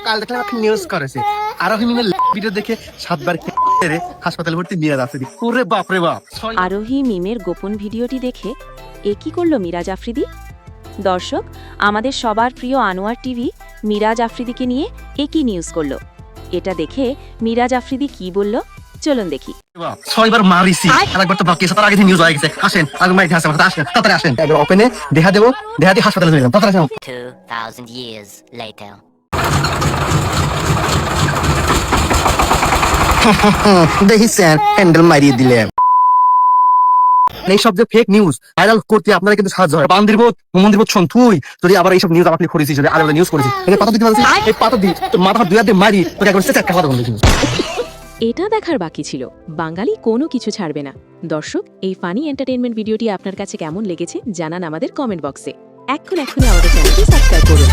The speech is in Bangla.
কাল দেখলাম একটা নিউজ করেছে আরোহী মিমের ভিডিও দেখে 7 বার খেয়ে হাসপাতালে ভর্তি মিরাজ আফ্রিদি। ওরে বাপ রে বাপ। আরোহী মিমের গোপন ভিডিওটি দেখে এ কি করল মিরাজ আফ্রিদি? দর্শক, আমাদের সবার প্রিয় আনোয়ার টিভি মিরাজ আফ্রিদিকে নিয়ে একই নিউজ করলো। এটা দেখে মিরাজ আফ্রিদি কি বলল চলুন দেখি। 6 বার মারিছি, আরেকবার তো বাকি আছে, তার আগে নিউজ হয়ে গেছে। আসেন আগে মাইকে আসেন, আসেন তাড়াতাড়ি আসেন। এবার ওপেনে দেখা দেবো, দেখা দিয়ে হাসপাতালে নিয়ে যাবো, তাড়াতাড়ি আসেন। 2000 years later. দেখি স্যার হ্যান্ডেল মারিয়ে দিলে। এইসব যে ফেক নিউজ ভাইরাল করতে আপনারা কিন্তু সাহায্য হয়। বান্দিরবোধ মন্দিরবোধ শোন, তুই যদি আবার এইসব নিউজ আপনি করেছিস, যদি আলাদা নিউজ করেছিস, এই পাতা দিতে পারছিস, এই পাতা দি তোর মাথা দুই হাতে মারি তোকে একবার সেটা খাওয়া দেবো। এটা দেখার বাকি ছিল, বাঙালি কোনো কিছু ছাড়বে না। দর্শক, এই ফানি এন্টারটেইনমেন্ট ভিডিওটি আপনার কাছে কেমন লেগেছে জানান আমাদের কমেন্ট বক্সে। এক্ষুনি আমাদের চ্যানেলটি সাবস্ক্রাইব করুন।